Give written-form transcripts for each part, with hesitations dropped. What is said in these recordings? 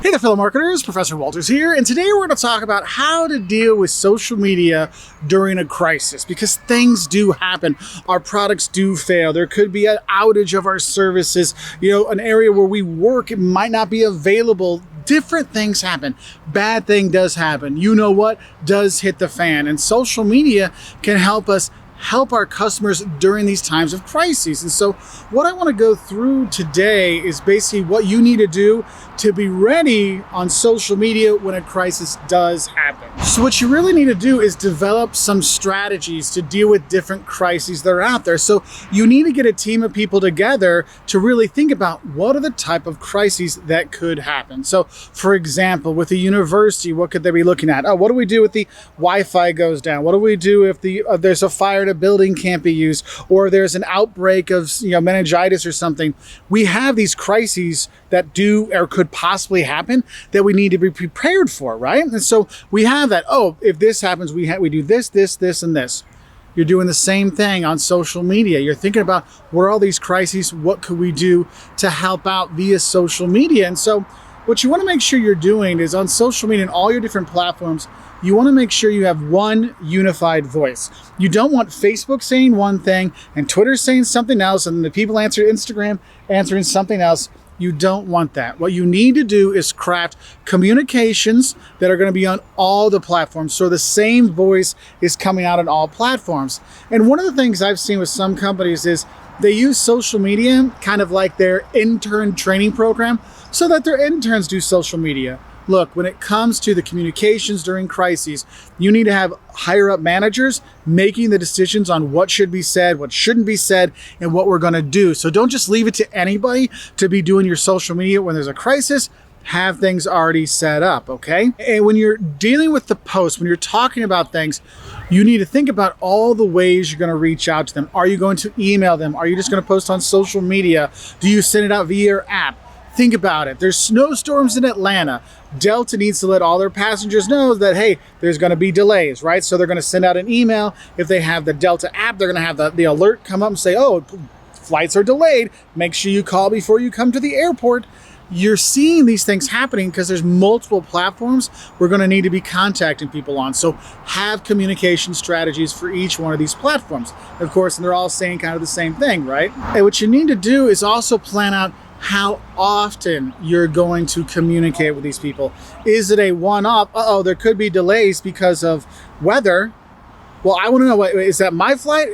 Hey there, fellow marketers, Professor Walters here, and today we're going to talk about how to deal with social media during a crisis, because things do happen. Our products do fail. There could be an outage of our services, an area where we work, it might not be available. Different things happen. Bad thing does happen. You know what does hit the fan, and social media can help us help our customers during these times of crises. And so what I want to go through today is basically what you need to do to be ready on social media when a crisis does happen. So what you really need to do is develop some strategies to deal with different crises that are out there. So you need to get a team of people together to really think about what are the type of crises that could happen. So for example, with a university, what could they be looking at? Oh, what do we do if the Wi-Fi goes down? What do we do if there's a fire in a building can't be used, or there's an outbreak of meningitis or something? We have these crises that do or could possibly happen that we need to be prepared for, right? And so we have that. Oh, if this happens, we do this, and this. You're doing the same thing on social media. You're thinking about what are all these crises? What could we do to help out via social media? And so what you want to make sure you're doing is on social media and all your different platforms, you want to make sure you have one unified voice. You don't want Facebook saying one thing and Twitter saying something else and the people answering Instagram answering something else. You don't want that. What you need to do is craft communications that are going to be on all the platforms, so the same voice is coming out on all platforms. And one of the things I've seen with some companies is they use social media kind of like their intern training program so that their interns do social media. Look, when it comes to the communications during crises, you need to have higher up managers making the decisions on what should be said, what shouldn't be said, and what we're going to do. So don't just leave it to anybody to be doing your social media when there's a crisis. Have things already set up, okay? And when you're dealing with the post, when you're talking about things, you need to think about all the ways you're going to reach out to them. Are you going to email them? Are you just going to post on social media? Do you send it out via your app? Think about it. There's snowstorms in Atlanta. Delta needs to let all their passengers know that, hey, there's going to be delays, right? So they're going to send out an email. If they have the Delta app, they're going to have the alert come up and say, oh, flights are delayed. Make sure you call before you come to the airport. You're seeing these things happening because there's multiple platforms we're going to need to be contacting people on. So have communication strategies for each one of these platforms. Of course, and they're all saying kind of the same thing, right? And what you need to do is also plan out how often you're going to communicate with these people. Is it a one-off? There could be delays because of weather. Well, I want to know, is that my flight?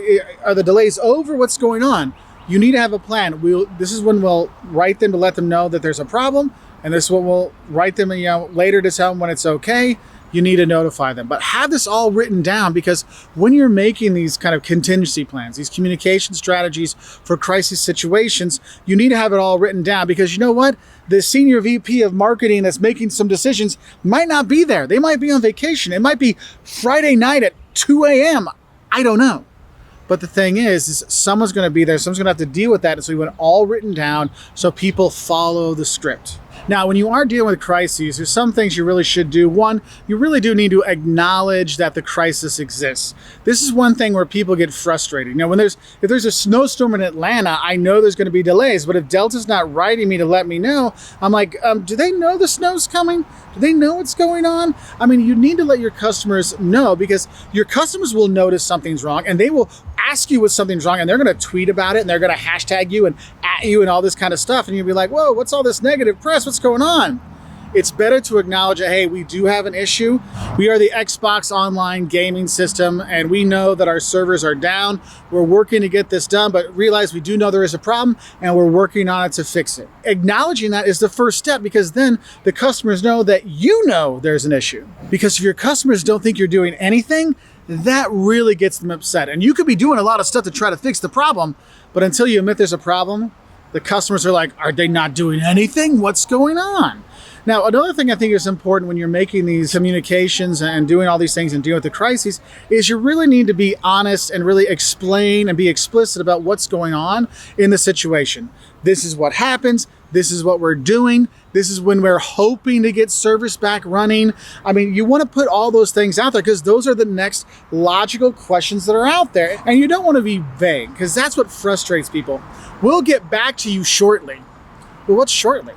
Are the delays over? What's going on? You need to have a plan. This is when we'll write them to let them know that there's a problem, and this is when we'll write them later to tell them when it's okay. You need to notify them. But have this all written down, because when you're making these kind of contingency plans, these communication strategies for crisis situations, you need to have it all written down, because you know what? The senior VP of marketing that's making some decisions might not be there. They might be on vacation. It might be Friday night at 2 a.m. I don't know. But the thing is someone's going to be there. Someone's going to have to deal with that. And so we want it all written down so people follow the script. Now, when you are dealing with crises, there's some things you really should do. One, you really do need to acknowledge that the crisis exists. This is one thing where people get frustrated. If there's a snowstorm in Atlanta, I know there's going to be delays. But if Delta's not writing me to let me know, I'm like, do they know the snow's coming? Do they know what's going on? I mean, you need to let your customers know, because your customers will notice something's wrong and they will ask you what something's wrong, and they're going to tweet about it, and they're going to hashtag you and at you and all this kind of stuff. And you'll be like, whoa, what's all this negative press? What's going on? It's better to acknowledge that, hey, we do have an issue. We are the Xbox Online gaming system, and we know that our servers are down. We're working to get this done, but realize we do know there is a problem, and we're working on it to fix it. Acknowledging that is the first step, because then the customers know that you know there's an issue. Because if your customers don't think you're doing anything, that really gets them upset. And you could be doing a lot of stuff to try to fix the problem, but until you admit there's a problem, the customers are like, are they not doing anything? What's going on? Now, another thing I think is important when you're making these communications and doing all these things and dealing with the crises is you really need to be honest and really explain and be explicit about what's going on in the situation. This is what happens. This is what we're doing. This is when we're hoping to get service back running. I mean, you want to put all those things out there because those are the next logical questions that are out there. And you don't want to be vague because that's what frustrates people. We'll get back to you shortly. Well, what's shortly?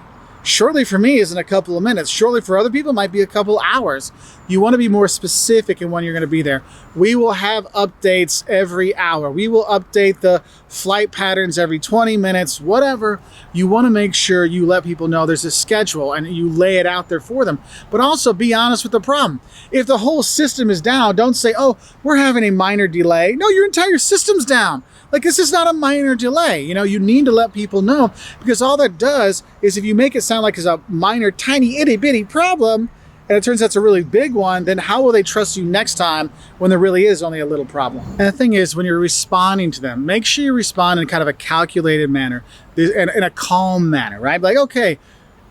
Shortly for me isn't a couple of minutes. Shortly for other people might be a couple hours. You want to be more specific in when you're going to be there. We will have updates every hour. We will update the flight patterns every 20 minutes, whatever. You want to make sure you let people know there's a schedule and you lay it out there for them. But also be honest with the problem. If the whole system is down, don't say, oh, we're having a minor delay. No, your entire system's down. Like, this is not a minor delay. You know, you need to let people know, because all that does is, if you make it sound like it's a minor, tiny, itty bitty problem, and it turns out it's a really big one, then how will they trust you next time when there really is only a little problem? And the thing is, when you're responding to them, make sure you respond in kind of a calculated manner, in a calm manner, right? Like, okay,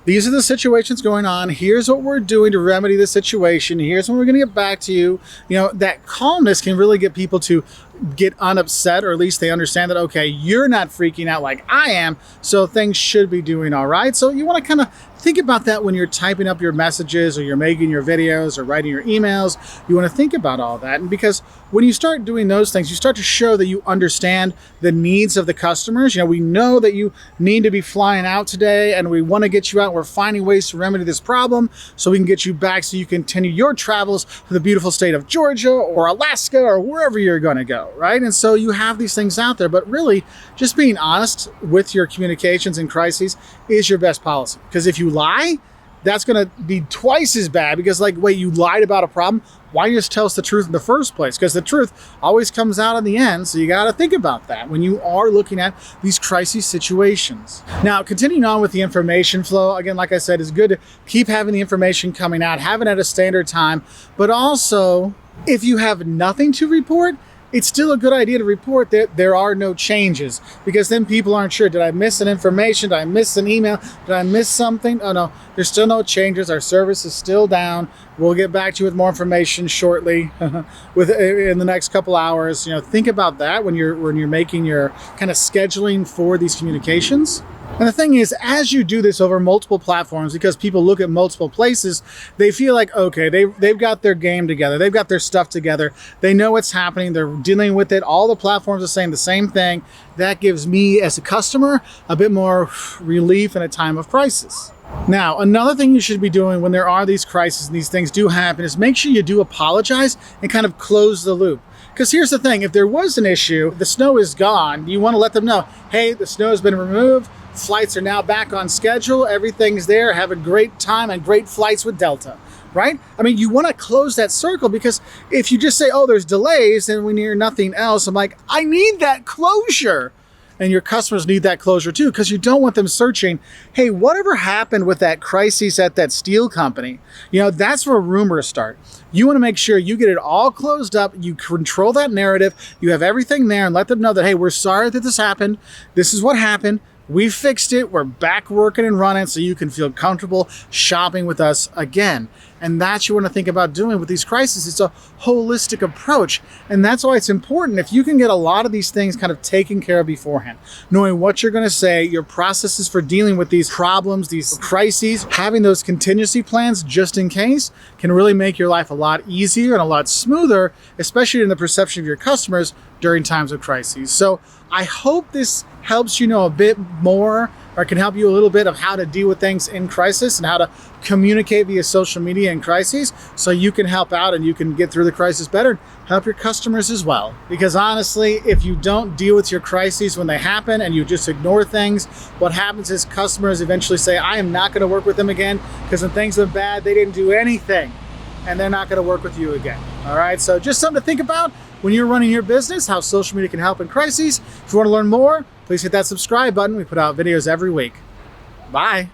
these are the situations going on. Here's what we're doing to remedy the situation. Here's when we're going to get back to you. You know, that calmness can really get people to get unupset, or at least they understand that, okay, you're not freaking out like I am, so things should be doing all right. So you want to kind of think about that when you're typing up your messages, or you're making your videos, or writing your emails. You want to think about all that. And because when you start doing those things, you start to show that you understand the needs of the customers. You know, we know that you need to be flying out today, and we want to get you out. We're finding ways to remedy this problem so we can get you back so you continue your travels to the beautiful state of Georgia or Alaska or wherever you're going to go, right? And so you have these things out there, but really just being honest with your communications in crises is your best policy. Because if you lie, that's going to be twice as bad, because, like, wait, you lied about a problem. Why don't you just tell us the truth in the first place? Because the truth always comes out in the end. So you got to think about that when you are looking at these crisis situations. Now, continuing on with the information flow, again, like I said, it's good to keep having the information coming out, have it at a standard time. But also, if you have nothing to report, it's still a good idea to report that there are no changes, because then people aren't sure. Did I miss an information? Did I miss an email? Did I miss something? Oh no, there's still no changes. Our service is still down. We'll get back to you with more information shortly, in the next couple hours. You know, think about that when you're making your kind of scheduling for these communications. And the thing is, as you do this over multiple platforms, because people look at multiple places, they feel like, okay, they've got their game together. They've got their stuff together. They know what's happening. They're dealing with it. All the platforms are saying the same thing. That gives me, as a customer, a bit more relief in a time of crisis. Now, another thing you should be doing when there are these crises and these things do happen is make sure you do apologize and kind of close the loop. Because here's the thing, if there was an issue, the snow is gone, you want to let them know, hey, the snow has been removed, flights are now back on schedule, everything's there, have a great time and great flights with Delta, right? I mean, you want to close that circle, because if you just say, oh, there's delays, and we hear nothing else, I'm like, I need that closure. And your customers need that closure too, because you don't want them searching, hey, whatever happened with that crisis at that steel company? You know, that's where rumors start. You want to make sure you get it all closed up, you control that narrative, you have everything there, and let them know that, hey, we're sorry that this happened. This is what happened. We fixed it. We're back working and running, so you can feel comfortable shopping with us again. And that's what you want to think about doing with these crises. It's a holistic approach. And that's why it's important, if you can get a lot of these things kind of taken care of beforehand, knowing what you're going to say, your processes for dealing with these problems, these crises, having those contingency plans just in case, can really make your life a lot easier and a lot smoother, especially in the perception of your customers during times of crises. So I hope this helps you know a bit more, or can help you a little bit of how to deal with things in crisis and how to communicate via social media in crises, so you can help out and you can get through the crisis better and help your customers as well. Because honestly, if you don't deal with your crises when they happen and you just ignore things, what happens is customers eventually say, I am not going to work with them again, because when things went bad, they didn't do anything, and they're not going to work with you again. All right, so just something to think about when you're running your business, how social media can help in crises. If you want to learn more, please hit that subscribe button. We put out videos every week. Bye.